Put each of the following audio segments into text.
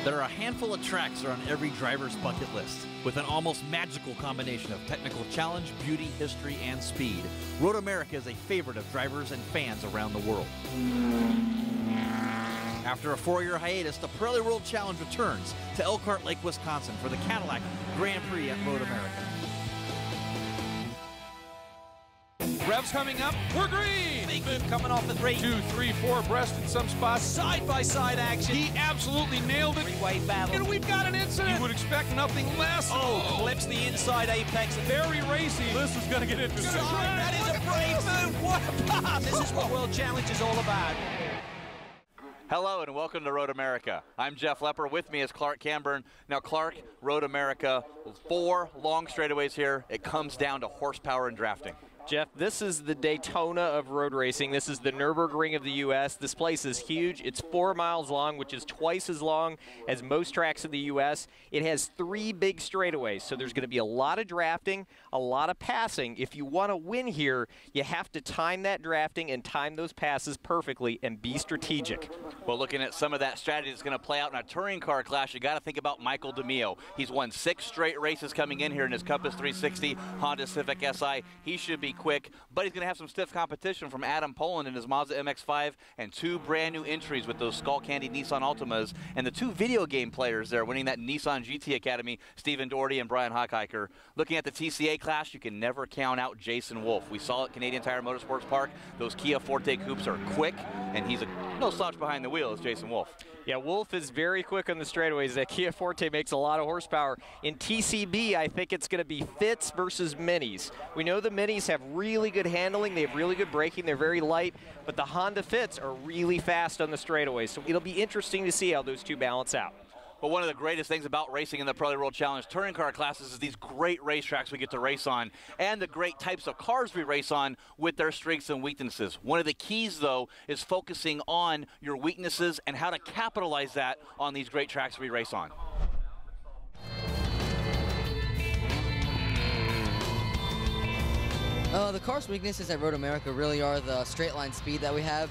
There are a handful of tracks that are on every driver's bucket list. With an almost magical combination of technical challenge, beauty, history, and speed, Road America is a favorite of drivers and fans around the world. After a 4-year hiatus, the Pirelli World Challenge returns to Elkhart Lake, Wisconsin for the Cadillac Grand Prix at Road America. Revs coming up, we're green! Big move coming off the 3. 2, 3, 4 abreast in some spots. Side-by-side action. He absolutely nailed it. Three-way battle. And we've got an incident. You would expect nothing less. Oh, clips the inside apex. Very racy. This is going to get interesting. That is a brave move. What a pass. This is what World Challenge is all about. Hello and welcome to Road America. I'm Jeff Lepper. With me is Clark Camburn. Now Clark, Road America, 4 long straightaways here. It comes down to horsepower and drafting. Jeff, this is the Daytona of road racing. This is the Nürburgring of the U.S. This place is huge. It's 4 miles long, which is twice as long as most tracks in the U.S. It has 3 big straightaways, so there's going to be a lot of drafting, a lot of passing. If you want to win here, you have to time that drafting and time those passes perfectly and be strategic. Well, looking at some of that strategy that's going to play out in a touring car class, you got to think about Michael DeMeo. He's won 6 straight races coming in here in his Compass 360 Honda Civic Si. He should be quick, but he's going to have some stiff competition from Adam Poland in his Mazda MX-5 and 2 brand new entries with those Skull Candy Nissan Altimas and the 2 video game players there winning that Nissan GT Academy, Stephen Doherty and Brian Hochhiker. Looking at the TCA class, you can never count out Jason Wolf. We saw at Canadian Tire Motorsports Park, those Kia Forte coupes are quick, and he's no slouch behind the wheel is Jason Wolf. Yeah, Wolf is very quick on the straightaways. That Kia Forte makes a lot of horsepower. In TCB, I think it's going to be Fits versus Minis. We know the Minis have really good handling. They have really good braking. They're very light. But the Honda Fits are really fast on the straightaways. So it'll be interesting to see how those two balance out. But one of the greatest things about racing in the Pirelli World Challenge touring car classes is these great racetracks we get to race on and the great types of cars we race on with their strengths and weaknesses. One of the keys, though, is focusing on your weaknesses and how to capitalize that on these great tracks we race on. The car's weaknesses at Road America really are the straight line speed that we have.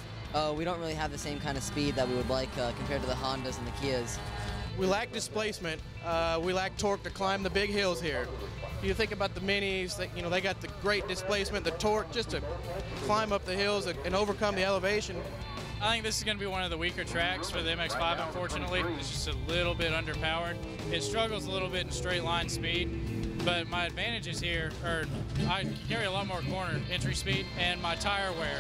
We don't really have the same kind of speed that we would like compared to the Hondas and the Kias. We lack displacement. We lack torque to climb the big hills here. You think about the Minis, they got the great displacement, the torque just to climb up the hills and overcome the elevation. I think this is going to be one of the weaker tracks for the MX-5, unfortunately. It's just a little bit underpowered. It struggles a little bit in straight line speed, but my advantages here are I carry a lot more corner entry speed and my tire wear.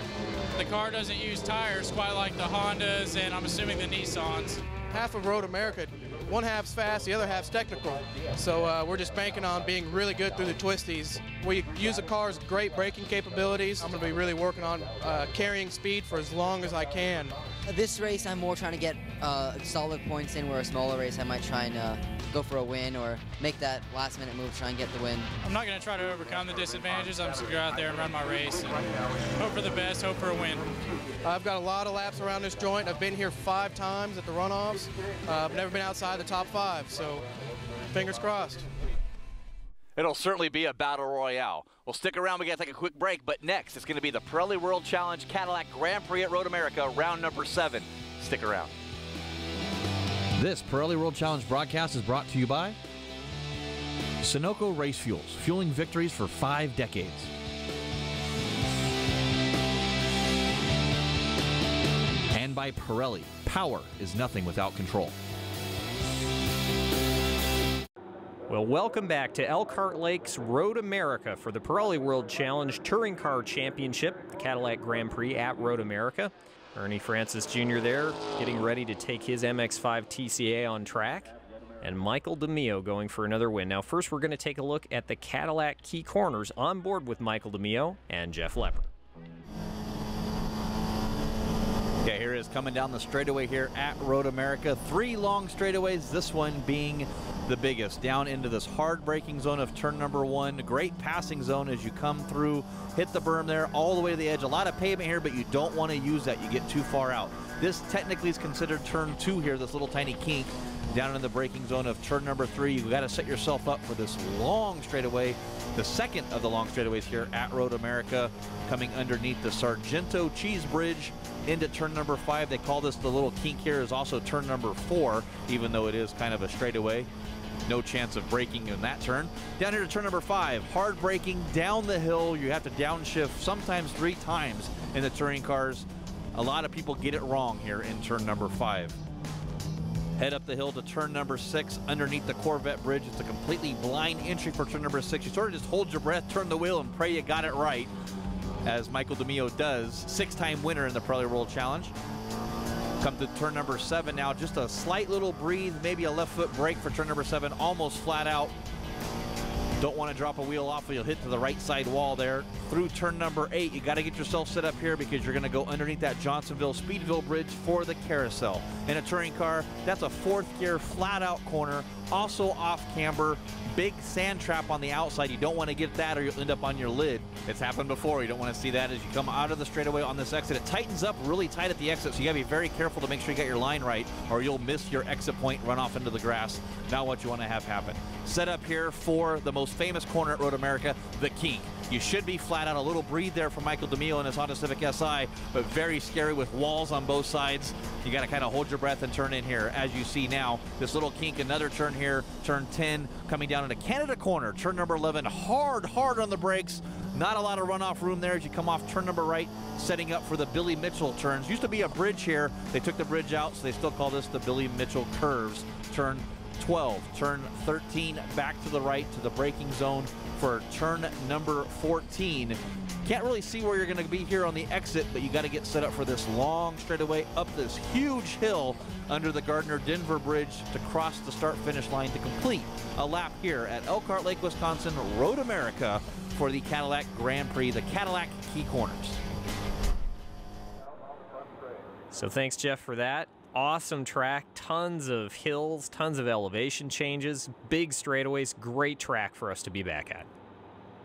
The car doesn't use tires quite like the Hondas and I'm assuming the Nissans. Half of Road America, one half's fast, the other half's technical. So we're just banking on being really good through the twisties. We use the car's great braking capabilities. I'm going to be really working on carrying speed for as long as I can. This race, I'm more trying to get solid points in, where a smaller race, I might try and go for a win or make that last-minute move, try and get the win. I'm not going to try to overcome the disadvantages. I'm just going to go out there and run my race and hope for the best, hope for a win. I've got a lot of laps around this joint. I've been here 5 times at the runoffs. I've never been outside the top 5, so fingers crossed. It'll certainly be a battle royale. Well, stick around. We got to take a quick break, but next it's going to be the Pirelli World Challenge Cadillac Grand Prix at Road America, round number 7. Stick around. This Pirelli World Challenge broadcast is brought to you by SUNOCO Race Fuels, fueling victories for 5 decades. And by Pirelli, power is nothing without control. Well, welcome back to Elkhart Lake's Road America for the Pirelli World Challenge Touring Car Championship, the Cadillac Grand Prix at Road America. Ernie Francis Jr. there getting ready to take his MX-5 TCA on track. And Michael DeMeo going for another win. Now first we're going to take a look at the Cadillac key corners on board with Michael DeMeo and Jeff Lepper. Okay, here it is coming down the straightaway here at Road America. 3 long straightaways, this one being the biggest. Down into this hard braking zone of turn number 1. Great passing zone as you come through, hit the berm there, all the way to the edge. A lot of pavement here, but you don't want to use that. You get too far out. This technically is considered turn 2 here, this little tiny kink. Down in the braking zone of turn number 3, you've got to set yourself up for this long straightaway, the second of the long straightaways here at Road America, coming underneath the Sargento Cheese Bridge into turn number 5. They call this the little kink here, is also turn number 4, even though it is kind of a straightaway. No chance of braking in that turn. Down here to turn number 5, hard braking down the hill. You have to downshift sometimes 3 times in the touring cars. A lot of people get it wrong here in turn number 5. Head up the hill to turn number 6 underneath the Corvette bridge. It's a completely blind entry for turn number 6. You sort of just hold your breath, turn the wheel, and pray you got it right, as Michael DeMio does. 6-time winner in the Pirelli World Challenge. Come to turn number 7 now, just a slight little breathe, maybe a left foot brake for turn number 7, almost flat out. Don't want to drop a wheel off, or you'll hit to the right side wall there. Through turn number 8, you got to get yourself set up here because you're going to go underneath that Johnsonville-Speedville bridge for the carousel. In a touring car, that's a 4th gear flat out corner, also off camber, big sand trap on the outside. You don't want to get that or you'll end up on your lid. It's happened before. You don't want to see that as you come out of the straightaway on this exit. It tightens up really tight at the exit, so you got to be very careful to make sure you got your line right, or you'll miss your exit point, run off into the grass. Not what you want to have happen. Set up here for the most famous corner at Road America, the kink. You should be flat out. A little breathe there for Michael DeMio in his Honda Civic Si, but very scary with walls on both sides. You got to kind of hold your breath and turn in here. As you see now, this little kink, another turn here, turn 10, coming down into Canada corner, turn number 11, hard on the brakes. Not a lot of runoff room there as you come off turn number right, setting up for the Billy Mitchell turns. Used to be a bridge here. They took the bridge out, so they still call this the Billy Mitchell curves. Turn 12, turn 13, back to the right to the braking zone for turn number 14. Can't really see where you're going to be here on the exit, but you got to get set up for this long straightaway up this huge hill under the Gardner-Denver Bridge to cross the start-finish line to complete a lap here at Elkhart Lake, Wisconsin, Road America for the Cadillac Grand Prix, the Cadillac Key Corners. So thanks, Jeff, for that. Awesome track, tons of hills, tons of elevation changes, big straightaways, great track for us to be back at.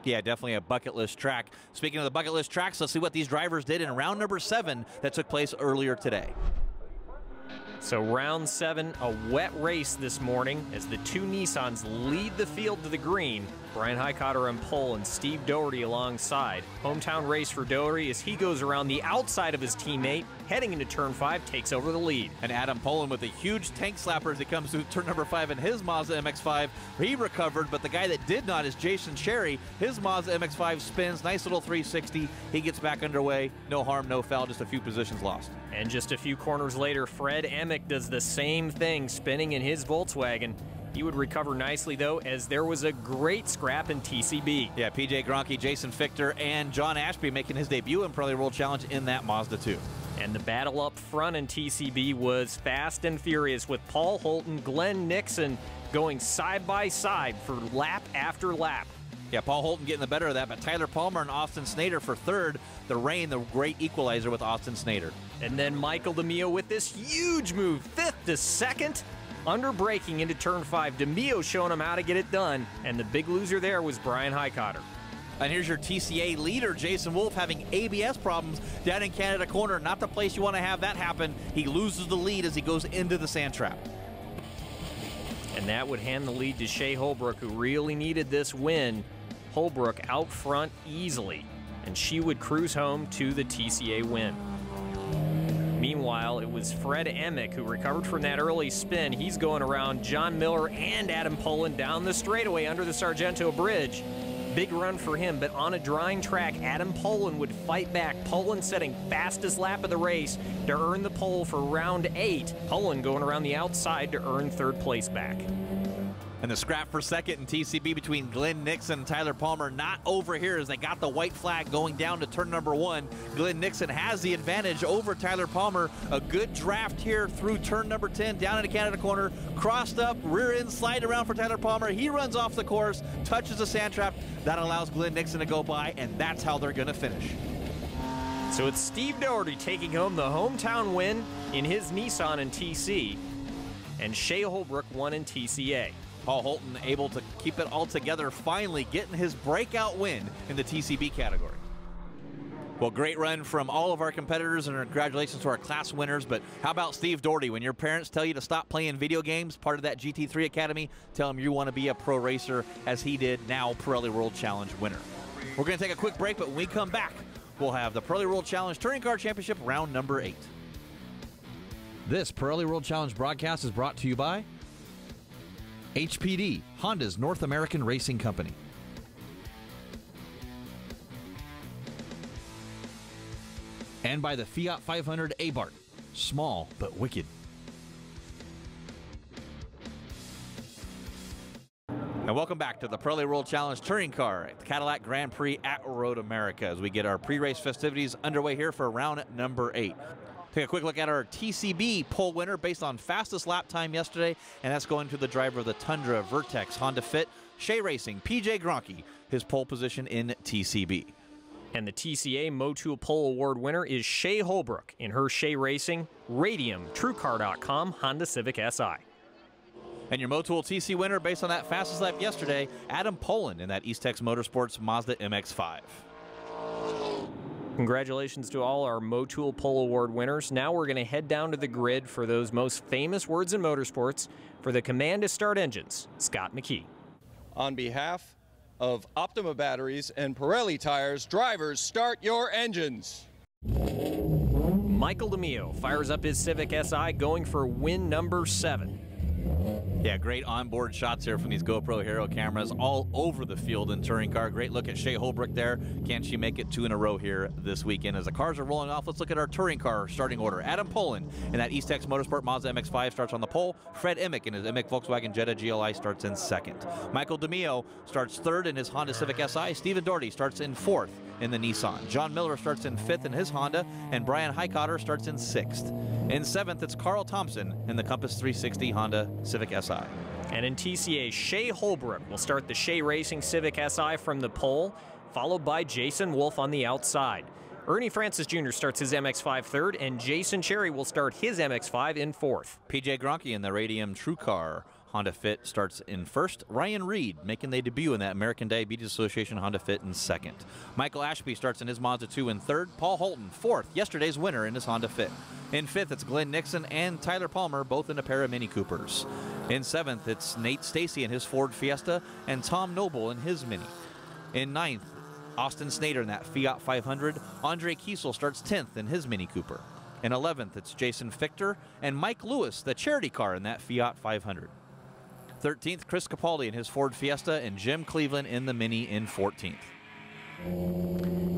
Yeah, definitely a bucket list track. Speaking of the bucket list tracks, let's see what these drivers did in round number 7 that took place earlier today. So round 7, a wet race this morning as the 2 Nissans lead the field to the green. Brian Highcotter on pole and Steve Doherty alongside. Hometown race for Doherty as he goes around the outside of his teammate, heading into turn 5, takes over the lead. And Adam Poland with a huge tank slapper as he comes through turn number 5 in his Mazda MX-5. He recovered, but the guy that did not is Jason Cherry. His Mazda MX-5 spins, nice little 360. He gets back underway. No harm, no foul, just a few positions lost. And just a few corners later, Fred Emick does the same thing, spinning in his Volkswagen. He would recover nicely, though, as there was a great scrap in TCB. Yeah, PJ Gronke, Jason Fichter, and John Ashby making his debut in Pirelli World Challenge in that Mazda 2. And the battle up front in TCB was fast and furious, with Paul Holton, Glenn Nixon going side by side for lap after lap. Yeah, Paul Holton getting the better of that, but Tyler Palmer and Austin Snyder for third. The rain, the great equalizer with Austin Snyder. And then Michael DeMio with this huge move, 5th to 2nd. Under braking into turn 5, DeMio showing him how to get it done, and the big loser there was Brian Highcotter. And here's your TCA leader, Jason Wolf, having ABS problems down in Canada corner. Not the place you want to have that happen. He loses the lead as he goes into the sand trap. And that would hand the lead to Shea Holbrook, who really needed this win. Holbrook out front easily, and she would cruise home to the TCA win. Meanwhile, it was Fred Emick who recovered from that early spin. He's going around John Miller and Adam Poland down the straightaway under the Sargento Bridge. Big run for him, but on a drying track, Adam Poland would fight back. Poland setting fastest lap of the race to earn the pole for round 8. Poland going around the outside to earn 3rd place back. And the scrap for second in TCB between Glenn Nixon and Tyler Palmer not over here as they got the white flag going down to turn number 1. Glenn Nixon has the advantage over Tyler Palmer. A good draft here through turn number 10 down into Canada corner. Crossed up, rear end slide around for Tyler Palmer. He runs off the course, touches the sand trap. That allows Glenn Nixon to go by, and that's how they're going to finish. So it's Steve Doherty taking home the hometown win in his Nissan and TC, and Shea Holbrook won in TCA. Paul Holton able to keep it all together, finally getting his breakout win in the TCB category. Well, great run from all of our competitors, and congratulations to our class winners. But how about Steve Doherty? When your parents tell you to stop playing video games, part of that GT3 Academy, tell them you want to be a pro racer, as he did, now Pirelli World Challenge winner. We're going to take a quick break, but when we come back, we'll have the Pirelli World Challenge Touring Car Championship round number 8. This Pirelli World Challenge broadcast is brought to you by HPD, Honda's North American Racing Company. And by the Fiat 500 Eibach, small but wicked. And welcome back to the Pirelli World Challenge Touring Car at the Cadillac Grand Prix at Road America as we get our pre-race festivities underway here for round number 8. Take a quick look at our TCB pole winner based on fastest lap time yesterday, and that's going to the driver of the Tundra Vertex Honda Fit, Shea Racing, PJ Gronke, his pole position in TCB. And the TCA Motul Pole Award winner is Shea Holbrook in her Shea Racing, Radium, TrueCar.com, Honda Civic Si. And your Motul TC winner based on that fastest lap yesterday, Adam Poland in that Eastex Motorsports Mazda MX-5. Congratulations to all our Motul Pole Award winners. Now we're going to head down to the grid for those most famous words in motorsports. For the command to start engines, Scott McKee. On behalf of Optima batteries and Pirelli tires, drivers, start your engines. Michael DeMio fires up his Civic Si, going for win number 7. Yeah, great onboard shots here from these GoPro Hero cameras all over the field in touring car. Great look at Shea Holbrook there. Can she make it 2 in a row here this weekend? As the cars are rolling off, let's look at our touring car starting order. Adam Poland in that Eastex Motorsport Mazda MX-5 starts on the pole. Fred Emick in his Emick Volkswagen Jetta GLI starts in 2nd. Michael DeMio starts 3rd in his Honda Civic Si. Stephen Doherty starts in 4th in the Nissan. John Miller starts in 5th in his Honda, and Brian Highcotter starts in 6th. In 7th, it's Carl Thompson in the Compass 360 Honda Civic Si. And in TCA, Shea Holbrook will start the Shea Racing Civic Si from the pole, followed by Jason Wolf on the outside. Ernie Francis Jr. starts his MX-5 3rd, and Jason Cherry will start his MX-5 in 4th. PJ Gronke in the Radium TrueCar Honda Fit starts in 1st. Ryan Reed making their debut in that American Diabetes Association Honda Fit in 2nd. Michael Ashby starts in his Mazda 2 in 3rd. Paul Holton, 4th, yesterday's winner in his Honda Fit. In 5th, it's Glenn Nixon and Tyler Palmer, both in a pair of Mini Coopers. In 7th, it's Nate Stacy in his Ford Fiesta and Tom Noble in his Mini. In 9th, Austin Snader in that Fiat 500. Andre Kiesel starts 10th in his Mini Cooper. In 11th, it's Jason Fichter and Mike Lewis, the charity car in that Fiat 500. 13th, Chris Capaldi in his Ford Fiesta, and Jim Cleveland in the Mini in 14th.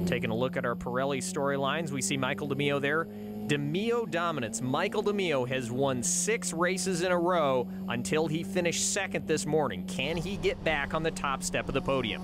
Taking a look at our Pirelli storylines, we see Michael DeMio there. DeMio dominance. Michael DeMio has won 6 races in a row until he finished 2nd this morning. Can he get back on the top step of the podium?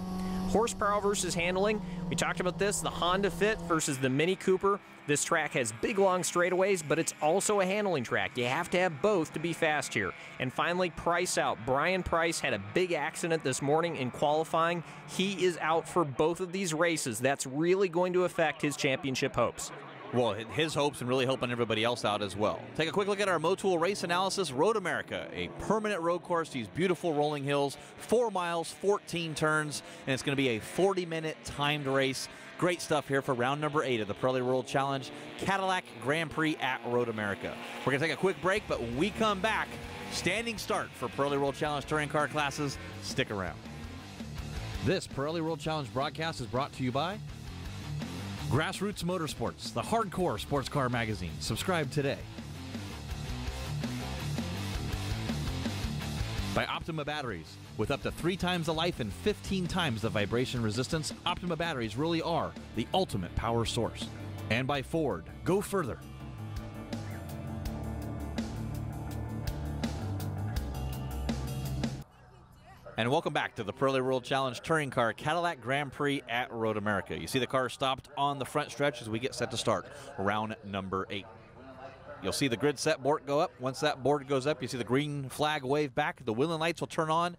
Horsepower versus handling. We talked about this, the Honda Fit versus the Mini Cooper. This track has big, long straightaways, but it's also a handling track. You have to have both to be fast here. And finally, Price out. Brian Price had a big accident this morning in qualifying. He is out for both of these races. That's really going to affect his championship hopes. Well, his hopes and really helping everybody else out as well. Take a quick look at our Motul race analysis. Road America, a permanent road course, these beautiful rolling hills, 4 miles, 14 turns, and it's going to be a 40-minute timed race. Great stuff here for round number 8 of the Pirelli World Challenge Cadillac Grand Prix at Road America. We're going to take a quick break, but when we come back, standing start for Pirelli World Challenge touring car classes. Stick around. This Pirelli World Challenge broadcast is brought to you by Grassroots Motorsports, the hardcore sports car magazine. Subscribe today. By Optima batteries. With up to 3 times the life and 15 times the vibration resistance, Optima batteries really are the ultimate power source. And by Ford, go further. And welcome back to the Pirelli World Challenge Touring Car Cadillac Grand Prix at Road America. You see the car stopped on the front stretch as we get set to start round number 8. You'll see the grid set board go up. Once that board goes up, you see the green flag wave back. The wheeling lights will turn on.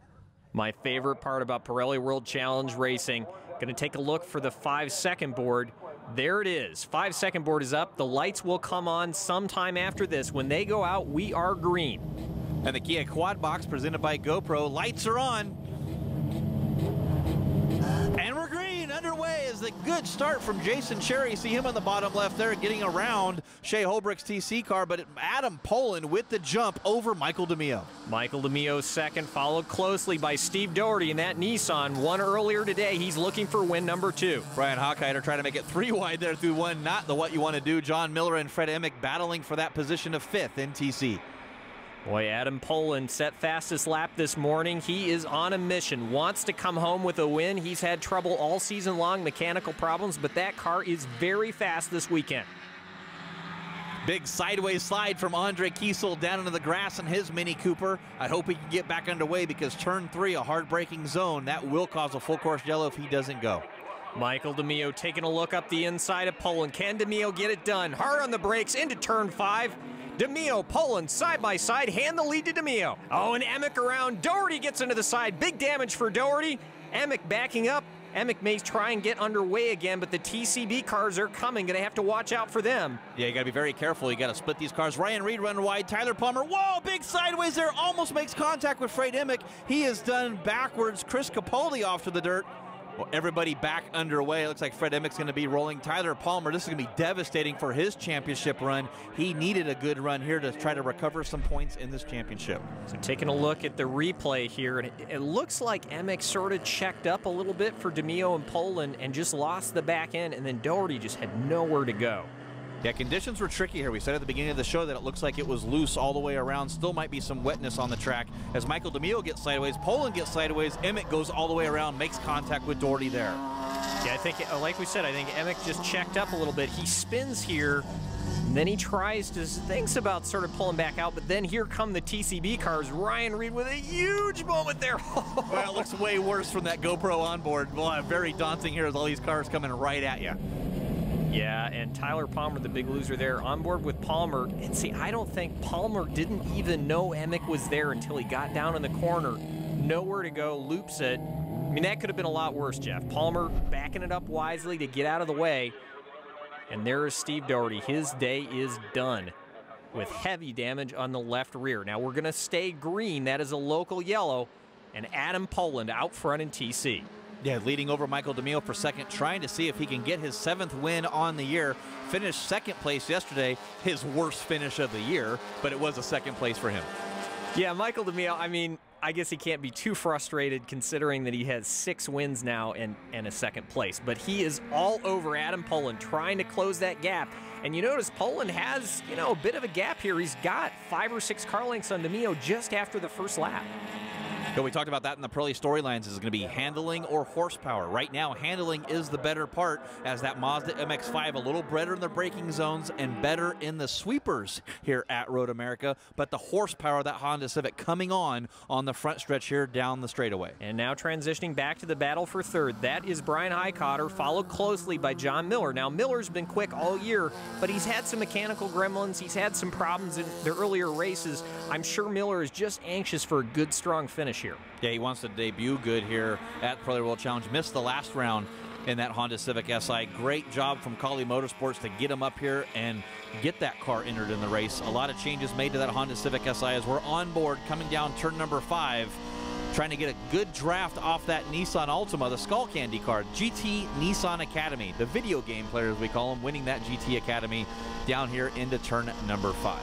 My favorite part about Pirelli World Challenge racing, going to take a look for the 5-second board. There it is. 5-second board is up. The lights will come on sometime after this. When they go out, we are green. And the Kia Quad Box presented by GoPro. Lights are on. And we're green. Underway as the good start from Jason Cherry. See him on the bottom left there getting around Shea Holbrook's TC car, but Adam Poland with the jump over Michael DeMeo. Michael DeMeo second, followed closely by Steve Doherty in that Nissan. Won earlier today. He's looking for win number 2. Brian Hockheider trying to make it 3 wide there through 1. Not the what you want to do. John Miller and Fred Emick battling for that position of 5th in TC. Boy, Adam Poland set fastest lap this morning. He is on a mission, wants to come home with a win. He's had trouble all season long, mechanical problems, but that car is very fast this weekend. Big sideways slide from Andre Kiesel down into the grass in his Mini Cooper. I hope he can get back underway because turn 3, a hard braking zone, that will cause a full course yellow if he doesn't go. Michael DeMeo taking a look up the inside of Poland. Can DeMeo get it done? Hard on the brakes into turn 5. DeMeo, Poland, side by side, hand the lead to DeMeo. Oh, and Emick around. Doherty gets into the side. Big damage for Doherty. Emick backing up. Emick may try and get underway again, but the TCB cars are coming. Going to have to watch out for them. Yeah, you got to be very careful. You got to split these cars. Ryan Reed running wide. Tyler Palmer, whoa, big sideways there. Almost makes contact with Fred Emick. He is done backwards. Chris Capaldi off to the dirt. Well, everybody back underway. It looks like Fred Emick's going to be rolling. Tyler Palmer, this is going to be devastating for his championship run. He needed a good run here to try to recover some points in this championship. So taking a look at the replay here, and it looks like Emick sort of checked up a little bit for DeMeo and Poland and just lost the back end, and then Doherty just had nowhere to go. Yeah, conditions were tricky here. We said at the beginning of the show that it looks like it was loose all the way around. Still might be some wetness on the track. As Michael DeMeo gets sideways, Poland gets sideways, Emick goes all the way around, makes contact with Doherty there. Yeah, I think, like we said, I think Emick just checked up a little bit. He spins here, and then he thinks about sort of pulling back out, but then here come the TCB cars. Ryan Reed with a huge moment there. Well, it looks way worse from that GoPro onboard. Well, very daunting here as all these cars coming right at you. Yeah, and Tyler Palmer, the big loser there, on board with Palmer. And see, I don't think Palmer didn't even know Emick was there until he got down in the corner. Nowhere to go, loops it. I mean, that could have been a lot worse, Jeff. Palmer backing it up wisely to get out of the way. And there is Steve Doherty. His day is done with heavy damage on the left rear. Now, we're going to stay green. That is a local yellow. And Adam Poland out front in TC. Yeah, leading over Michael DeMeo for second, trying to see if he can get his 7th win on the year. Finished second place yesterday, his worst finish of the year, but it was a second place for him. Yeah, Michael DeMeo, I mean, I guess he can't be too frustrated considering that he has 6 wins now and a second place. But he is all over Adam Poland, trying to close that gap. And you notice Poland has, a bit of a gap here. He's got 5 or 6 car lengths on DeMeo just after the first lap. So we talked about that in the Pirelli storylines. Is it going to be handling or horsepower? Right now, handling is the better part, as that Mazda MX-5 a little better in the braking zones and better in the sweepers here at Road America. But the horsepower of that Honda Civic coming on the front stretch here down the straightaway. And now transitioning back to the battle for third. That is Brian Highcotter, followed closely by John Miller. Now, Miller's been quick all year, but he's had some mechanical gremlins. He's had some problems in the earlier races. I'm sure Miller is just anxious for a good, strong finish here. Yeah, he wants to debut good here at Pirelli World Challenge. Missed the last round in that Honda Civic SI. Great job from Collie Motorsports to get him up here and get that car entered in the race. A lot of changes made to that Honda Civic SI as we're on board coming down turn number 5, trying to get a good draft off that Nissan Altima, the Skull Candy car. GT Nissan Academy, the video game player as we call them, winning that GT Academy down here into turn number 5.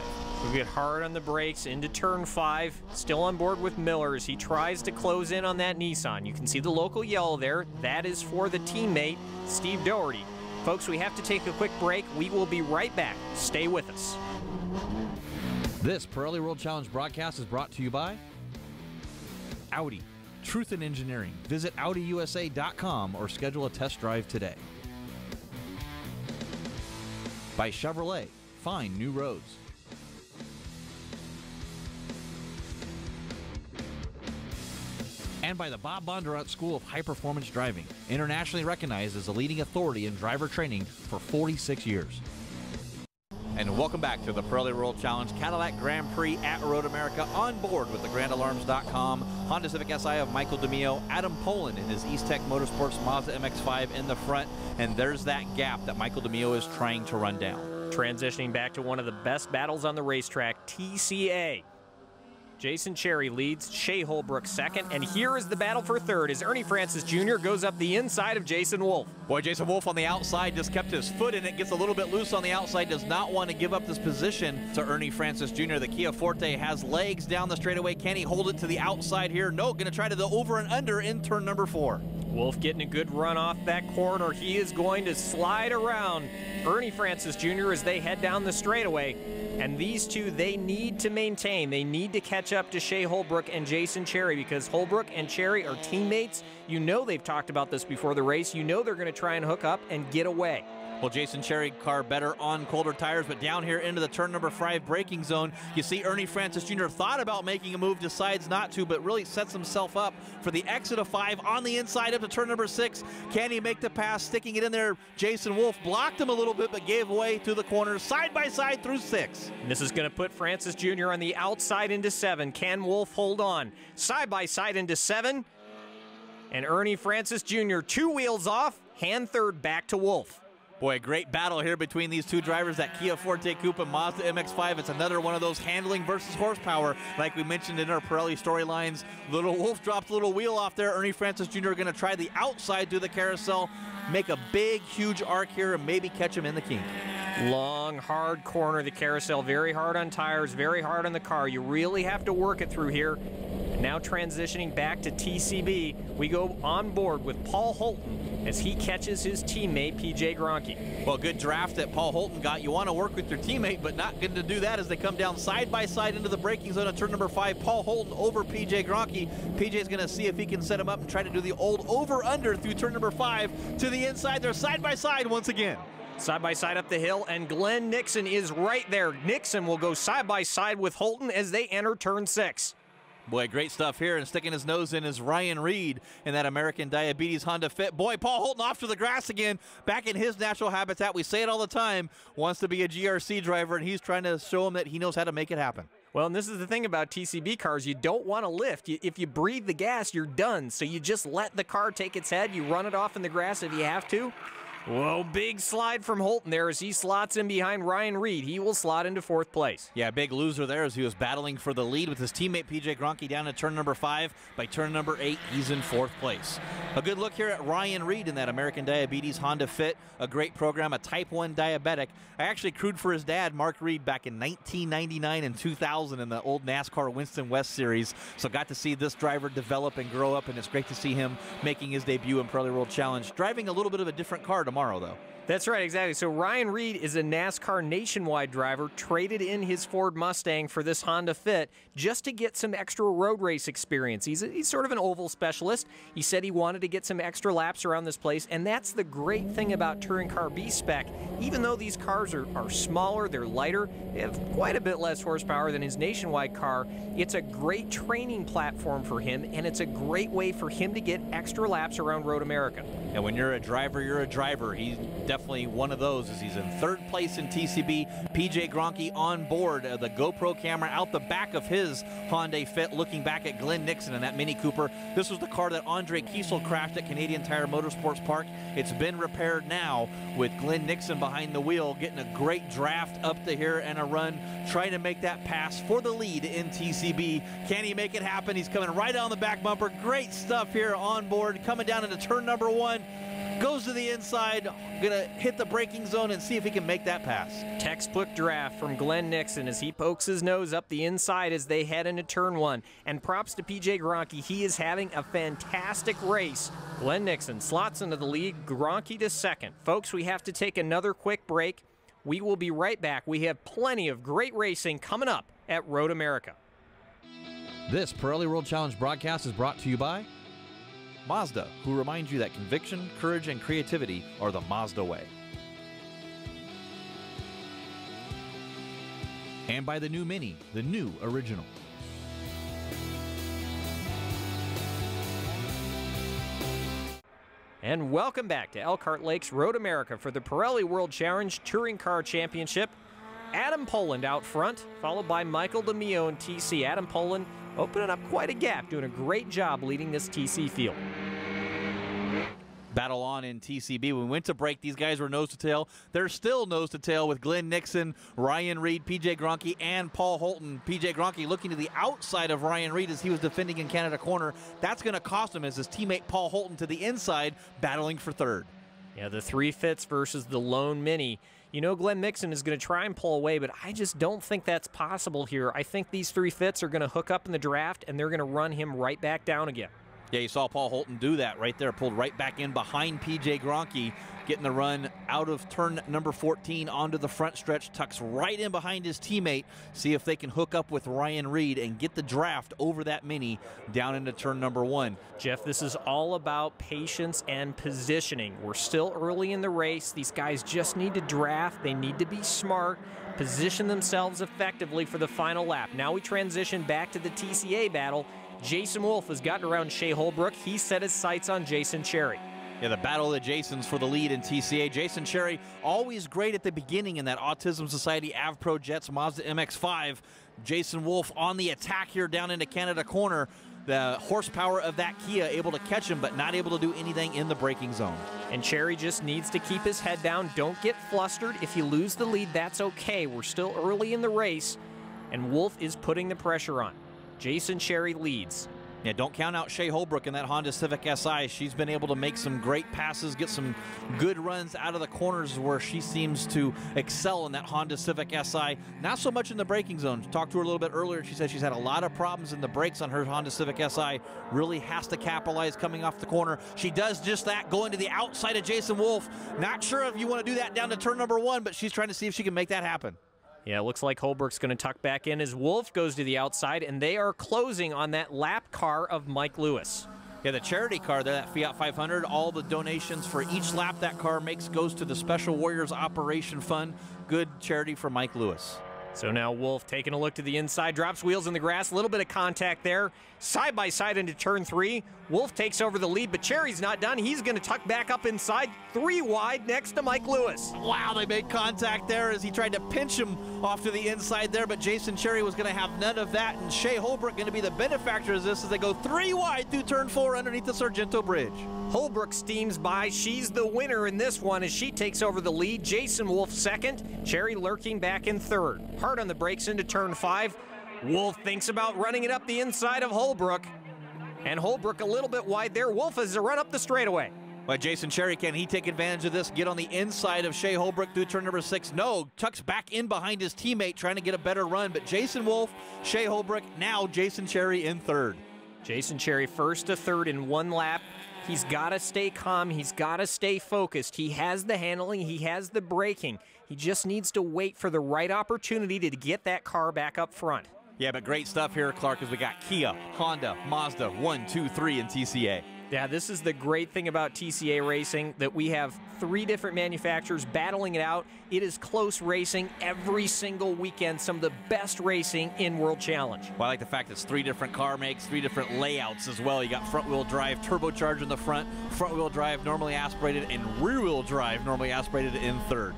We get hard on the brakes into turn 5. Still on board with Miller as he tries to close in on that Nissan. You can see the local yellow there. That is for the teammate, Steve Doherty. Folks, we have to take a quick break. We will be right back. Stay with us. This Pirelli World Challenge broadcast is brought to you by Audi, Truth in Engineering. Visit AudiUSA.com or schedule a test drive today. By Chevrolet, find new roads. And by the Bob Bondurant School of High Performance Driving, internationally recognized as a leading authority in driver training for 46 years. And welcome back to the Pirelli World Challenge Cadillac Grand Prix at Road America, on board with the GrandAlarms.com Honda Civic Si of Michael DeMeo, Adam Poland in his East Tech Motorsports Mazda MX-5 in the front, and there's that gap that Michael DeMeo is trying to run down. Transitioning back to one of the best battles on the racetrack, TCA. Jason Cherry leads, Shea Holbrook second, and here is the battle for third as Ernie Francis Jr. goes up the inside of Jason Wolf. Boy, Jason Wolf on the outside just kept his foot in it, gets a little bit loose on the outside, does not want to give up this position to Ernie Francis Jr. The Kia Forte has legs down the straightaway. Can he hold it to the outside here? No, going to try to the over and under in turn number 4. Wolf getting a good run off that corner. He is going to slide around Ernie Francis Jr. as they head down the straightaway. And these two, they need to maintain. They need to catch up to Shea Holbrook and Jason Cherry because Holbrook and Cherry are teammates. You know they've talked about this before the race. You know they're going to try and hook up and get away. Well, Jason Cherry car better on colder tires, but down here into the turn number 5 braking zone, you see Ernie Francis Jr. thought about making a move, decides not to, but really sets himself up for the exit of 5 on the inside up to turn number 6. Can he make the pass? Sticking it in there, Jason Wolf blocked him a little bit, but gave way through the corners, side by side through 6. And this is going to put Francis Jr. on the outside into 7. Can Wolf hold on? Side by side into 7. And Ernie Francis Jr. 2 wheels off, hand third back to Wolf. Boy, a great battle here between these two drivers, that Kia Forte Coupe and Mazda MX-5. It's another one of those handling versus horsepower, like we mentioned in our Pirelli storylines. Little Wolf dropped a little wheel off there. Ernie Francis Jr. going to try the outside through the carousel, make a big, huge arc here, and maybe catch him in the kink. Long, hard corner, the carousel, very hard on tires, very hard on the car. You really have to work it through here. And now transitioning back to TCB, we go on board with Paul Holton as he catches his teammate, PJ Gronke. Well, good draft that Paul Holton got. You want to work with your teammate, but not going to do that as they come down side by side into the braking zone at turn number 5. Paul Holton over PJ Gronke. PJ's going to see if he can set him up and try to do the old over-under through turn number 5 to the inside. They're side by side once again. Side by side up the hill, and Glenn Nixon is right there. Nixon will go side by side with Holton as they enter turn 6. Boy, great stuff here, and sticking his nose in is Ryan Reed in that American Diabetes Honda Fit. Boy, Paul Holton off to the grass again, back in his natural habitat. We say it all the time, wants to be a GRC driver, and he's trying to show him that he knows how to make it happen. Well, and this is the thing about TCB cars. You don't want to lift. If you breathe the gas, you're done. So you just let the car take its head. You run it off in the grass if you have to. Whoa, big slide from Holton there as he slots in behind Ryan Reed. He will slot into 4th place. Yeah, big loser there as he was battling for the lead with his teammate PJ Gronke down at turn number 5. By turn number 8, he's in 4th place. A good look here at Ryan Reed in that American Diabetes Honda Fit. A great program, a type 1 diabetic. I actually crewed for his dad, Mark Reed, back in 1999 and 2000 in the old NASCAR Winston West Series. So got to see this driver develop and grow up, and it's great to see him making his debut in Pirelli World Challenge. Driving a little bit of a different car tomorrow, though. That's right, exactly. So Ryan Reed is a NASCAR nationwide driver, traded in his Ford Mustang for this Honda Fit just to get some extra road race experience. He's sort of an oval specialist. He said he wanted to get some extra laps around this place, and that's the great thing about Touring Car B-Spec. Even though these cars are smaller, they're lighter, they have quite a bit less horsepower than his nationwide car, it's a great training platform for him, and it's a great way for him to get extra laps around Road America. And when you're a driver, you're a driver. He's definitely one of those as he's in 3rd place in TCB. PJ Gronke on board, the GoPro camera out the back of his Hyundai Fit, looking back at Glenn Nixon in that Mini Cooper. This was the car that Andre Kiesel crashed at Canadian Tire Motorsports Park. It's been repaired now with Glenn Nixon behind the wheel, getting a great draft up to here and a run, trying to make that pass for the lead in TCB. Can he make it happen? He's coming right on the back bumper. Great stuff here on board, coming down into turn number 1. Goes to the inside, gonna hit the braking zone and see if he can make that pass. Textbook draft from Glenn Nixon as he pokes his nose up the inside as they head into turn 1. And props to PJ Gronke, he is having a fantastic race. Glenn Nixon slots into the lead, Gronke to 2nd. Folks, we have to take another quick break. We will be right back. We have plenty of great racing coming up at Road America. This Pirelli World Challenge broadcast is brought to you by Mazda, who reminds you that conviction, courage, and creativity are the Mazda way. And by the new Mini, the new original. And welcome back to Elkhart Lakes Road America for the Pirelli World Challenge Touring Car Championship. Adam Poland out front, followed by Michael DeMio and TC. Adam Poland opening up quite a gap, doing a great job leading this TC field. Battle on in TCB. When we went to break, these guys were nose to tail. They're still nose to tail with Glenn Nixon, Ryan Reed, PJ Gronke, and Paul Holton. PJ Gronke looking to the outside of Ryan Reed as he was defending in Canada corner. That's going to cost him as his teammate Paul Holton to the inside, battling for third. Yeah, the 3 Fitz versus the lone Mini. You know Glenn Nixon is going to try and pull away, but I just don't think that's possible here. I think these 3 Fitz are going to hook up in the draft, and they're going to run him right back down again. Yeah, you saw Paul Holton do that right there, pulled right back in behind PJ Gronke, getting the run out of turn number 14 onto the front stretch, tucks right in behind his teammate, see if they can hook up with Ryan Reed and get the draft over that Mini down into turn number 1. Jeff, this is all about patience and positioning. We're still early in the race. These guys just need to draft. They need to be smart, position themselves effectively for the final lap. Now we transition back to the TCA battle. Jason Wolf has gotten around Shea Holbrook. He set his sights on Jason Cherry. Yeah, the battle of the Jasons for the lead in TCA. Jason Cherry, always great at the beginning in that Autism Society AvPro Jets Mazda MX-5. Jason Wolf on the attack here down into Canada corner. The horsepower of that Kia able to catch him, but not able to do anything in the braking zone. And Cherry just needs to keep his head down. Don't get flustered. If you lose the lead, that's okay. We're still early in the race, and Wolf is putting the pressure on. Jason Cherry leads. Yeah, don't count out Shea Holbrook in that Honda Civic Si. She's been able to make some great passes, get some good runs out of the corners where she seems to excel in that Honda Civic Si. Not so much in the braking zone. Talked to her a little bit earlier. She said she's had a lot of problems in the brakes on her Honda Civic Si. Really has to capitalize coming off the corner. She does just that, going to the outside of Jason Wolf. Not sure if you want to do that down to turn number 1, but she's trying to see if she can make that happen. Yeah, it looks like Holbrook's going to tuck back in as Wolf goes to the outside, and they are closing on that lap car of Mike Lewis. Yeah, the charity car there, that Fiat 500, all the donations for each lap that car makes goes to the Special Warriors Operation Fund. Good charity for Mike Lewis. So now Wolf taking a look to the inside, drops wheels in the grass, a little bit of contact there. Side by side into turn 3. Wolf takes over the lead, but Cherry's not done. He's going to tuck back up inside, 3 wide next to Mike Lewis. Wow, they made contact there as he tried to pinch him off to the inside there, but Jason Cherry was going to have none of that, and Shea Holbrook going to be the benefactor of this as they go 3 wide through turn 4 underneath the Sargento Bridge. Holbrook steams by. She's the winner in this one as she takes over the lead. Jason Wolf second, Cherry lurking back in third. Hard on the brakes into turn 5. Wolf thinks about running it up the inside of Holbrook. And Holbrook a little bit wide there. Wolf has to run up the straightaway. But Jason Cherry, can he take advantage of this, get on the inside of Shea Holbrook through turn number 6? No, tucks back in behind his teammate trying to get a better run. But Jason Wolf, Shea Holbrook, now Jason Cherry in third. Jason Cherry first to third in 1 lap. He's got to stay calm. He's got to stay focused. He has the handling. He has the braking. He just needs to wait for the right opportunity to get that car back up front. Yeah, but great stuff here, Clark, as we got Kia, Honda, Mazda, 1, 2, 3 in TCA. Yeah, this is the great thing about TCA racing, that we have 3 different manufacturers battling it out. It is close racing every single weekend, some of the best racing in World Challenge. Well, I like the fact it's 3 different car makes, 3 different layouts as well. You got front-wheel drive turbocharged in the front, front-wheel drive normally aspirated, and rear-wheel drive normally aspirated in third.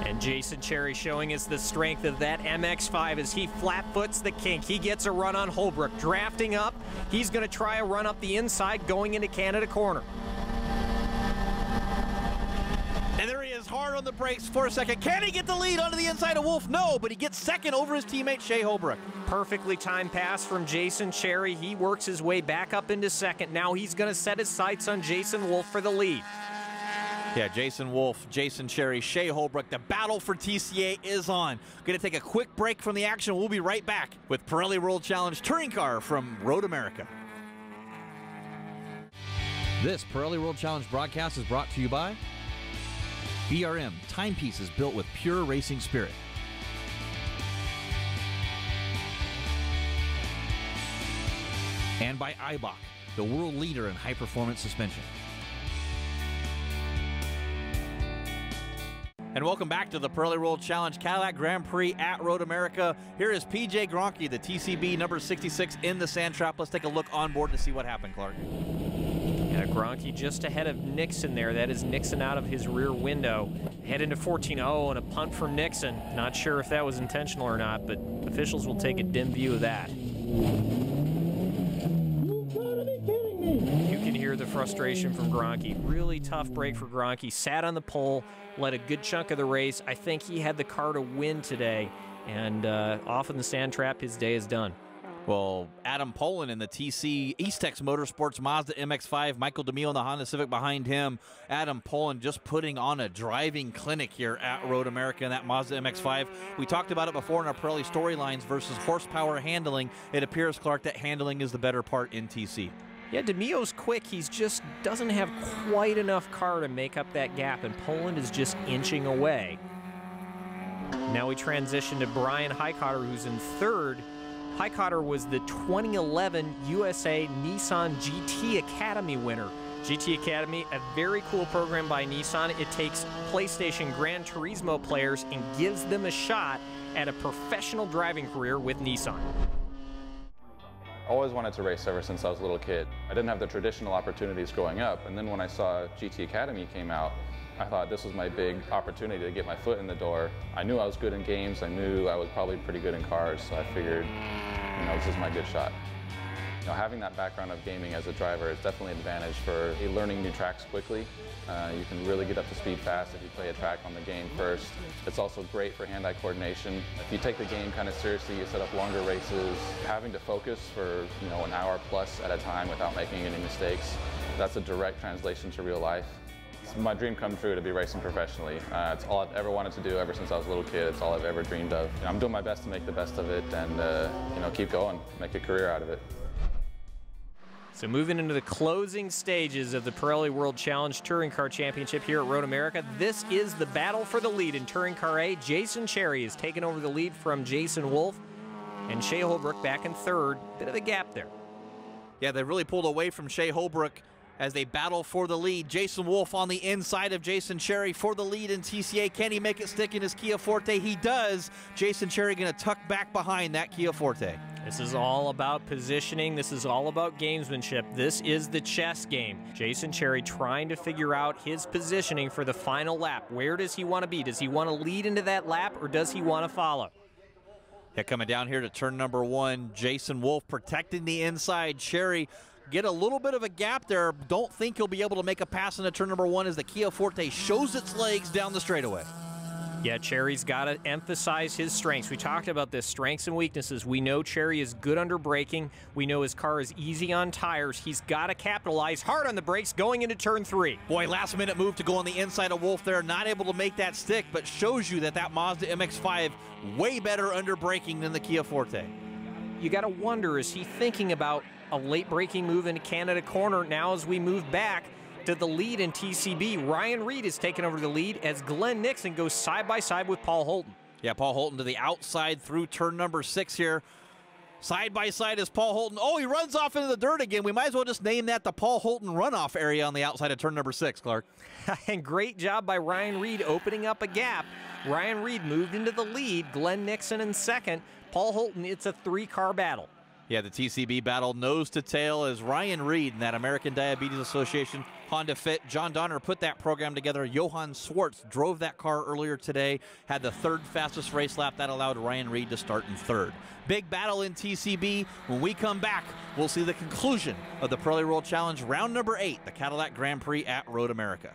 And Jason Cherry showing us the strength of that MX-5 as he flat-foots the kink. He gets a run on Holbrook, drafting up. He's going to try a run up the inside, going into Canada corner. And there he is, hard on the brakes for a second. Can he get the lead onto the inside of Wolf? No, but he gets second over his teammate, Shea Holbrook. Perfectly timed pass from Jason Cherry. He works his way back up into second. Now he's going to set his sights on Jason Wolf for the lead. Yeah, Jason Wolf, Jason Cherry, Shea Holbrook. The battle for TCA is on. Going to take a quick break from the action. We'll be right back with Pirelli World Challenge Touring Car from Road America. This Pirelli World Challenge broadcast is brought to you by BRM, timepieces built with pure racing spirit. And by Eibach, the world leader in high-performance suspension. And welcome back to the Pirelli World Challenge Cadillac Grand Prix at Road America. Here is PJ Gronke, the TCB number 66 in the sand trap. Let's take a look on board to see what happened, Clark. Yeah, Gronke just ahead of Nixon there. That is Nixon out of his rear window. Head into 14-0 and a punt from Nixon. Not sure if that was intentional or not, but officials will take a dim view of that. You can hear hear the frustration from Gronke. Really tough break for Gronke. Sat on the pole, led a good chunk of the race. I think he had the car to win today, and off in the sand trap, his day is done. Well, Adam Poland in the TC Eastex Motorsports Mazda MX-5, Michael DeMille in the Honda Civic behind him. Adam Poland just putting on a driving clinic here at Road America in that Mazda MX-5. We talked about it before in our Pirelli storylines versus horsepower handling. It appears, Clark, that handling is the better part in TC. Yeah, DeMille's quick. He's just doesn't have quite enough car to make up that gap, and Poland is just inching away. Now we transition to Brian Highcotter, who's in third. Highcotter was the 2011 USA Nissan GT Academy winner. GT Academy, a very cool program by Nissan. It takes PlayStation Gran Turismo players and gives them a shot at a professional driving career with Nissan. I always wanted to race ever since I was a little kid. I didn't have the traditional opportunities growing up, and then when I saw GT Academy came out, I thought this was my big opportunity to get my foot in the door. I knew I was good in games. I knew I was probably pretty good in cars, so I figured, you know, this is my good shot. You know, having that background of gaming as a driver is definitely an advantage for learning new tracks quickly. You can really get up to speed fast if you play a track on the game first. It's also great for hand-eye coordination. If you take the game kind of seriously, you set up longer races. Having to focus for, you know, an hour plus at a time without making any mistakes, that's a direct translation to real life. It's my dream come true to be racing professionally. It's all I've ever wanted to do ever since I was a little kid. It's all I've ever dreamed of. I'm doing my best to make the best of it and you know, keep going, make a career out of it. So moving into the closing stages of the Pirelli World Challenge Touring Car Championship here at Road America, this is the battle for the lead in Touring Car A. Jason Cherry has taken over the lead from Jason Wolf, and Shea Holbrook back in third. Bit of a gap there. Yeah, they really pulled away from Shea Holbrook as they battle for the lead. Jason Wolf on the inside of Jason Cherry for the lead in TCA. Can he make it stick in his Kia Forte? He does. Jason Cherry going to tuck back behind that Kia Forte. This is all about positioning. This is all about gamesmanship. This is the chess game. Jason Cherry trying to figure out his positioning for the final lap. Where does he want to be? Does he want to lead into that lap, or does he want to follow? Yeah, coming down here to turn number one, Jason Wolf protecting the inside. Cherry get a little bit of a gap there. Don't think he'll be able to make a pass into turn number one as the Kia Forte shows its legs down the straightaway. Yeah, Cherry's got to emphasize his strengths. We talked about this, strengths and weaknesses. We know Cherry is good under braking. We know his car is easy on tires. He's got to capitalize hard on the brakes going into turn three. Boy, last minute move to go on the inside of Wolf there. Not able to make that stick, but shows you that that Mazda MX-5 way better under braking than the Kia Forte. You got to wonder, is he thinking about a late braking move into Canada corner now as we move back to the lead in TCB? Ryan Reed is taking over the lead as Glenn Nixon goes side by side with Paul Holton. Yeah, Paul Holton to the outside through turn number 6 here. Side by side is Paul Holton. Oh, he runs off into the dirt again. We might as well just name that the Paul Holton runoff area on the outside of turn number 6, Clark. And great job by Ryan Reed opening up a gap. Ryan Reed moved into the lead. Glenn Nixon in second. Paul Holton, it's a three-car battle. Yeah, the TCB battle nose to tail as Ryan Reed and that American Diabetes Association Honda Fit. John Donner put that program together. Johan Swartz drove that car earlier today, had the third fastest race lap. That allowed Ryan Reed to start in third. Big battle in TCB. When we come back, we'll see the conclusion of the Pirelli World Challenge round number 8, the Cadillac Grand Prix at Road America.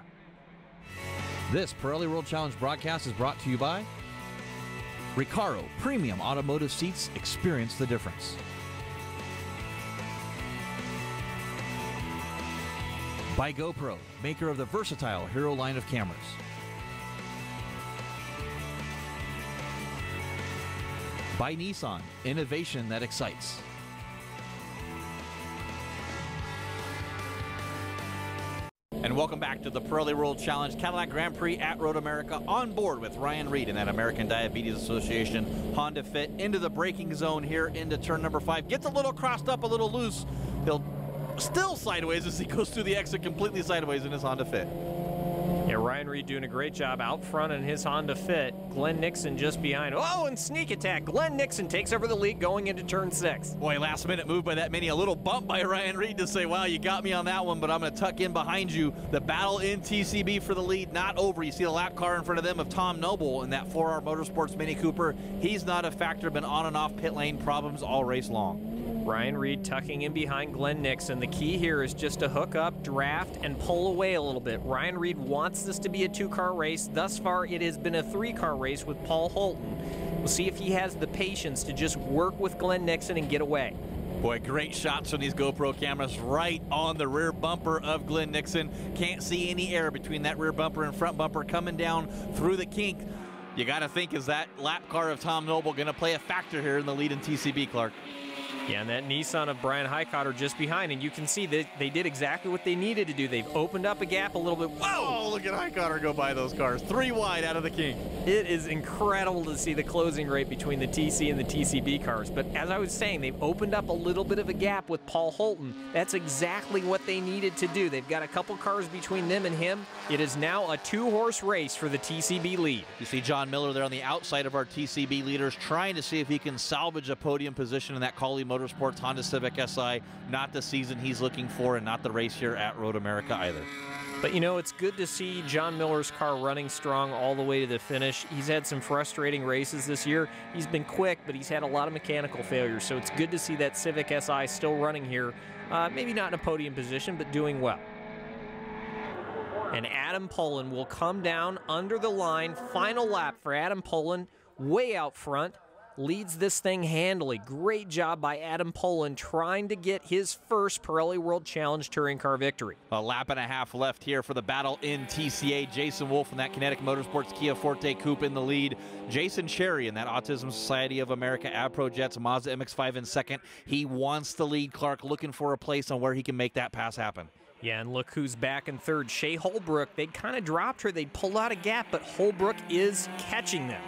This Pirelli World Challenge broadcast is brought to you by RECARO Premium Automotive Seats. Experience the difference. By GoPro, maker of the versatile Hero line of cameras. By Nissan, innovation that excites. And welcome back to the Pirelli World Challenge Cadillac Grand Prix at Road America, on board with Ryan Reed and that American Diabetes Association Honda Fit into the braking zone here into turn number 5. Gets a little crossed up, a little loose. He'll still sideways as he goes through the exit completely sideways in his Honda Fit. Yeah, Ryan Reed doing a great job out front in his Honda Fit. Glenn Nixon just behind. Oh, and sneak attack. Glenn Nixon takes over the lead going into turn 6. Boy, last minute move by that Mini. A little bump by Ryan Reed to say, wow, you got me on that one, but I'm going to tuck in behind you. The battle in TCB for the lead, not over. You see the lap car in front of them of Tom Noble in that 4R Motorsports Mini Cooper. He's not a factor, been on and off pit lane problems all race long. Ryan Reed tucking in behind Glenn Nixon. The key here is just to hook up, draft, and pull away a little bit. Ryan Reed wants this to be a 2-car race. Thus far, it has been a 3-car race with Paul Holton. We'll see if he has the patience to just work with Glenn Nixon and get away. Boy, great shots from these GoPro cameras right on the rear bumper of Glenn Nixon. Can't see any air between that rear bumper and front bumper coming down through the kink. You got to think, is that lap car of Tom Noble going to play a factor here in the lead in TCB, Clark? Yeah, and that Nissan of Brian Highcotter just behind, and you can see that they did exactly what they needed to do. They've opened up a gap a little bit. Whoa, look at Highcotter go by those cars. 3 wide out of the kink. It is incredible to see the closing rate between the TC and the TCB cars. But as I was saying, they've opened up a little bit of a gap with Paul Holton. That's exactly what they needed to do. They've got a couple cars between them and him. It is now a 2-horse race for the TCB lead. You see John Miller there on the outside of our TCB leaders trying to see if he can salvage a podium position in that Collie Motorsports Honda Civic SI. Not the season he's looking for, and not the race here at Road America either. But you know, it's good to see John Miller's car running strong all the way to the finish. He's had some frustrating races this year. He's been quick, but he's had a lot of mechanical failures, so it's good to see that Civic SI still running here. Maybe not in a podium position, but doing well. And Adam Pullen will come down under the line. Final lap for Adam Pullen, way out front. Leads this thing handily. Great job by Adam Pullen trying to get his first Pirelli World Challenge Touring Car victory. A lap and a half left here for the battle in TCA. Jason Wolf in that Kinetic Motorsports Kia Forte Coupe in the lead. Jason Cherry in that Autism Society of America Avpro Jets Mazda MX-5 in second. He wants the lead, Clark, looking for a place on where he can make that pass happen. Yeah, and look who's back in third. Shea Holbrook, they'd kind of dropped her. They'd pulled out a gap, but Holbrook is catching them.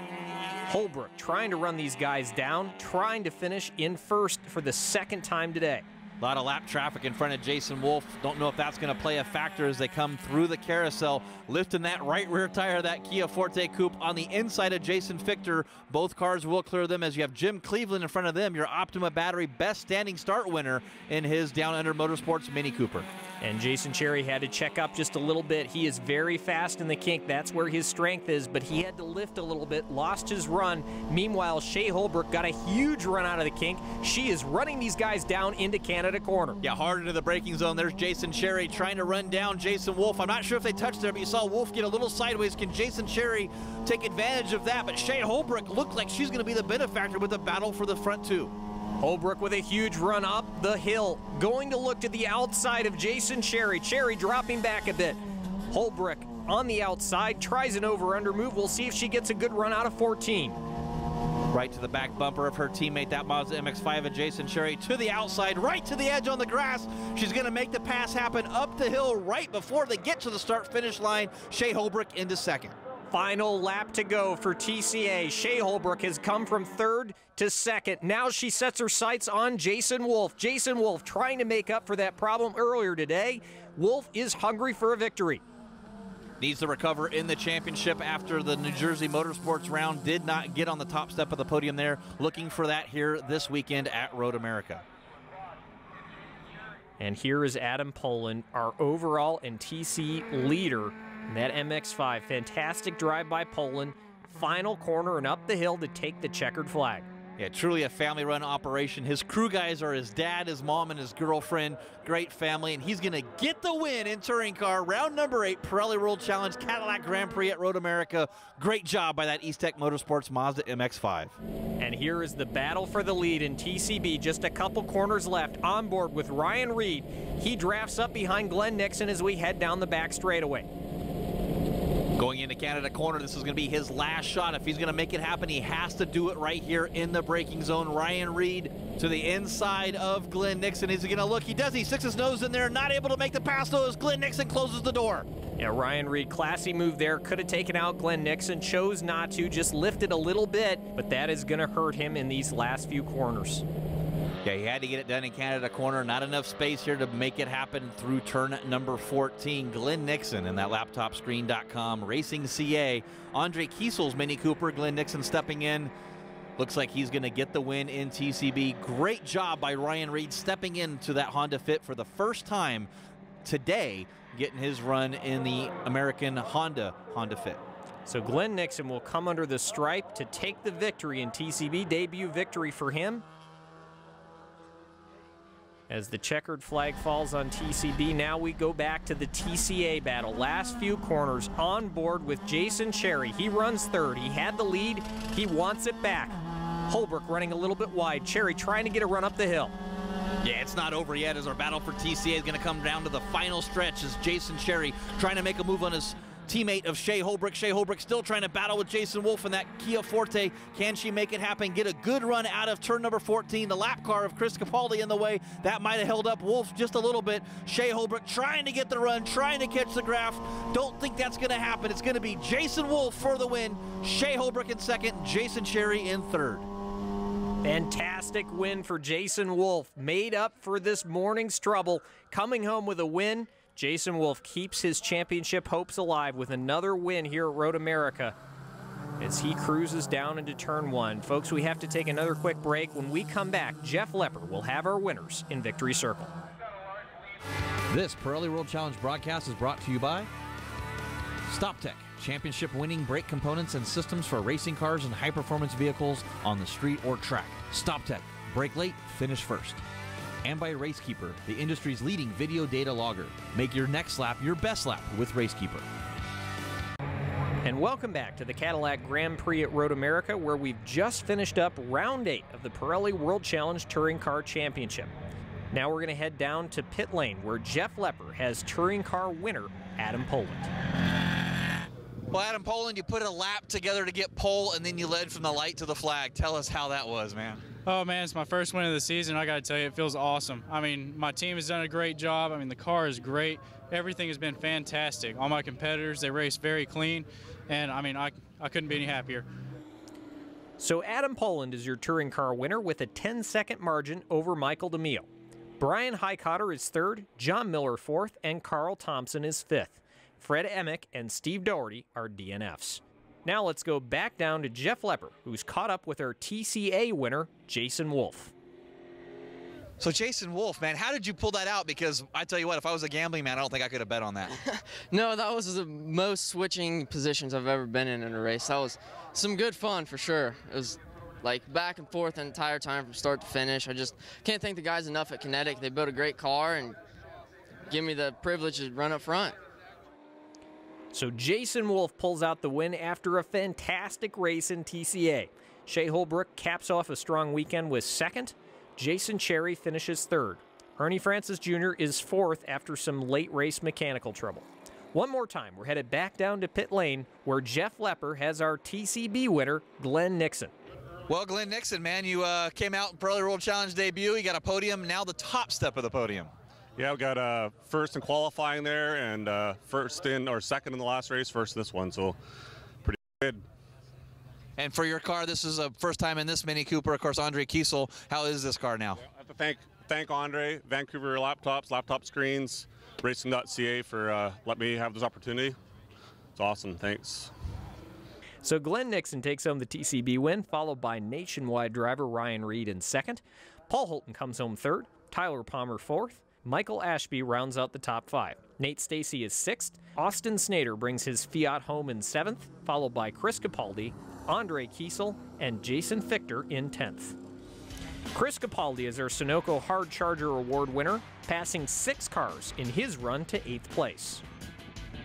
Holbrook trying to run these guys down, trying to finish in first for the second time today. A lot of lap traffic in front of Jason Wolf. Don't know if that's going to play a factor as they come through the carousel, lifting that right rear tire of that Kia Forte Coupe on the inside of Jason Fichter. Both cars will clear them as you have Jim Cleveland in front of them, your Optima battery best standing start winner in his Down Under Motorsports Mini Cooper. And Jason Cherry had to check up just a little bit. He is very fast in the kink. That's where his strength is, but he had to lift a little bit, lost his run. Meanwhile, Shea Holbrook got a huge run out of the kink. She is running these guys down into Canada corner. Yeah, hard into the braking zone. There's Jason Cherry trying to run down Jason Wolf. I'm not sure if they touched there, but you saw Wolf get a little sideways. Can Jason Cherry take advantage of that? But Shea Holbrook looked like she's going to be the benefactor with the battle for the front two. Holbrook with a huge run up the hill, going to look to the outside of Jason Cherry. Cherry dropping back a bit. Holbrook on the outside, tries an over-under move. We'll see if she gets a good run out of 14. Right to the back bumper of her teammate, that Mazda MX-5 of Jason Cherry, to the outside, right to the edge on the grass. She's going to make the pass happen up the hill right before they get to the start-finish line. Shea Holbrook into second. Final lap to go for TCA. Shea Holbrook has come from third to second. Now she sets her sights on Jason Wolf. Jason Wolf trying to make up for that problem earlier today. Wolf is hungry for a victory. Needs to recover in the championship after the New Jersey Motorsports round. Did not get on the top step of the podium there. Looking for that here this weekend at Road America. And here is Adam Pullen, our overall and TC leader. That MX-5, fantastic drive by Pullen. Final corner and up the hill to take the checkered flag. Yeah, truly a family-run operation. His crew guys are his dad, his mom, and his girlfriend. Great family, and he's going to get the win in touring car. Round number 8, Pirelli World Challenge Cadillac Grand Prix at Road America. Great job by that East Tech Motorsports Mazda MX-5. And here is the battle for the lead in TCB. Just a couple corners left. On board with Ryan Reed. He drafts up behind Glenn Nixon as we head down the back straightaway. Going into Canada corner, this is going to be his last shot. If he's going to make it happen, he has to do it right here in the braking zone. Ryan Reed to the inside of Glenn Nixon. Is he going to look? He does. He sticks his nose in there. Not able to make the pass, though, as Glenn Nixon closes the door. Yeah, Ryan Reed, classy move there. Could have taken out Glenn Nixon. Chose not to. Just lifted a little bit, but that is going to hurt him in these last few corners. Yeah, he had to get it done in Canada corner. Not enough space here to make it happen through turn number 14. Glenn Nixon in that laptopscreen.com Racing CA. Andre Kiesel's Mini Cooper. Glenn Nixon stepping in. Looks like he's going to get the win in TCB. Great job by Ryan Reed stepping into that Honda Fit for the first time today, getting his run in the American Honda Fit. So Glenn Nixon will come under the stripe to take the victory in TCB. Debut victory for him. As the checkered flag falls on TCB, now we go back to the TCA battle. Last few corners on board with Jason Cherry. He runs third. He had the lead. He wants it back. Holbrook running a little bit wide. Cherry trying to get a run up the hill. Yeah, it's not over yet as our battle for TCA is going to come down to the final stretch as Jason Cherry trying to make a move on his teammate of Shea Holbrook. Shea Holbrook still trying to battle with Jason Wolf in that Kia Forte. Can she make it happen? Get a good run out of turn number 14. The lap car of Chris Capaldi in the way. That might have held up Wolf just a little bit. Shea Holbrook trying to get the run, trying to catch the graph. Don't think that's going to happen. It's going to be Jason Wolf for the win. Shea Holbrook in second, Jason Cherry in third. Fantastic win for Jason Wolf. Made up for this morning's trouble. Coming home with a win. Jason Wolf keeps his championship hopes alive with another win here at Road America as he cruises down into turn one. Folks, we have to take another quick break. When we come back, Jeff Lepper will have our winners in Victory Circle. This Pirelli World Challenge broadcast is brought to you by STOPOTECH, championship-winning brake components and systems for racing cars and high-performance vehicles on the street or track. STOPOTECH, brake late, finish first. And by RaceKeeper, the industry's leading video data logger. Make your next lap your best lap with RaceKeeper. And welcome back to the Cadillac Grand Prix at Road America, where we've just finished up round 8 of the Pirelli World Challenge Touring Car Championship. Now we're going to head down to pit lane, where Jeff Lepper has touring car winner Adam Poland. Well, Adam Poland, you put a lap together to get pole, and then you led from the light to the flag. Tell us how that was, man. Oh, man, it's my first win of the season. I got to tell you, it feels awesome. I mean, my team has done a great job. I mean, the car is great. Everything has been fantastic. All my competitors, they race very clean, and, I mean, I couldn't be any happier. So Adam Poland is your touring car winner with a 10-second margin over Michael DeMeo. Brian Highcotter is third, John Miller fourth, and Carl Thompson is fifth. Fred Emick and Steve Doherty are DNFs. Now let's go back down to Jeff Lepper, who's caught up with our TCA winner, Jason Wolf. So Jason Wolf, man, how did you pull that out? Because I tell you what, if I was a gambling man, I don't think I could have bet on that. No, that was the most switching positions I've ever been in a race. That was some good fun for sure. It was like back and forth the entire time from start to finish. I just can't thank the guys enough at Kinetic. They built a great car and give me the privilege to run up front. So Jason Wolf pulls out the win after a fantastic race in TCA. Shea Holbrook caps off a strong weekend with second. Jason Cherry finishes third. Ernie Francis Jr. is fourth after some late race mechanical trouble. One more time, we're headed back down to pit lane where Jeff Lepper has our TCB winner, Glenn Nixon. Well, Glenn Nixon, man, you came out in Pirelli World Challenge debut. You got a podium, now the top step of the podium. Yeah, we got first in qualifying there and second in the last race, first this one, so pretty good. And for your car, this is a first time in this Mini Cooper. Of course, Andre Kiesel. How is this car now? I have to thank Andre, Vancouver Laptops, Laptop Screens, Racing.ca for letting me have this opportunity. It's awesome. Thanks. So Glenn Nixon takes home the TCB win, followed by nationwide driver Ryan Reed in second. Paul Holton comes home third. Tyler Palmer fourth. Michael Ashby rounds out the top five. Nate Stacy is sixth. Austin Snader brings his Fiat home in seventh, followed by Chris Capaldi, Andre Kiesel, and Jason Fichter in 10th. Chris Capaldi is our SUNOCO Hard Charger Award winner, passing 6 cars in his run to 8th place.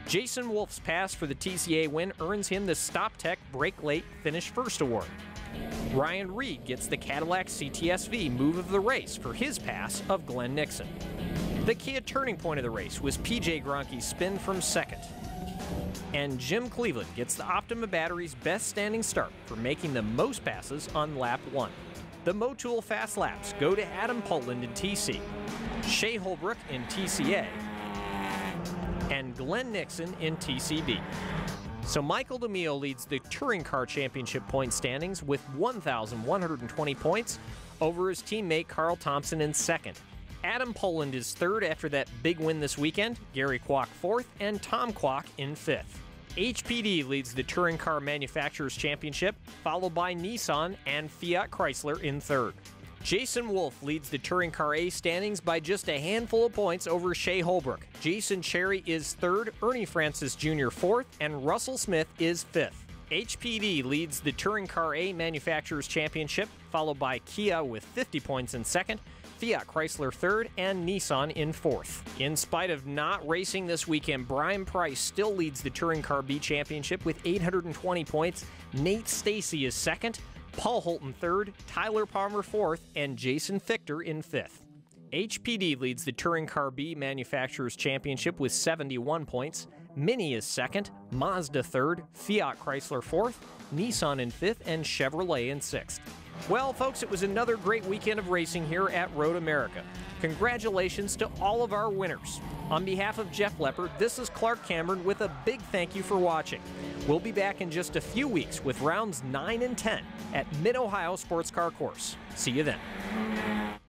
Jason Wolf's pass for the TCA win earns him the STOPOTECH Brake Late Finish First Award. Ryan Reed gets the Cadillac CTSV Move of the Race for his pass of Glenn Nixon. The Kia turning point of the race was PJ Gronke's spin from second. And Jim Cleveland gets the Optima battery's best standing start for making the most passes on lap 1. The Motul Fast Laps go to Adam Poland in TC, Shea Holbrook in TCA, and Glenn Nixon in TCB. So Michael DeMeo leads the Touring Car Championship point standings with 1,120 points over his teammate Carl Thompson in second. Adam Poland is third after that big win this weekend, Gary Kwok fourth, and Tom Kwok in fifth. HPD leads the Touring Car Manufacturers Championship, followed by Nissan and Fiat Chrysler in third. Jason Wolf leads the Touring Car A standings by just a handful of points over Shea Holbrook. Jason Cherry is third, Ernie Francis Jr. fourth, and Russell Smith is fifth. HPD leads the Touring Car A Manufacturers Championship, followed by Kia with 50 points in second, Fiat Chrysler third, and Nissan in fourth. In spite of not racing this weekend, Brian Price still leads the Touring Car B Championship with 820 points. Nate Stacy is second, Paul Holton third, Tyler Palmer fourth, and Jason Fichter in fifth. HPD leads the Touring Car B Manufacturers Championship with 71 points. Mini is second, Mazda third, Fiat Chrysler fourth, Nissan in fifth, and Chevrolet in sixth. Well, folks, it was another great weekend of racing here at Road America. Congratulations to all of our winners. On behalf of Jeff Leppard, this is Clark Cameron with a big thank you for watching. We'll be back in just a few weeks with rounds 9 and 10 at Mid-Ohio Sports Car Course. See you then.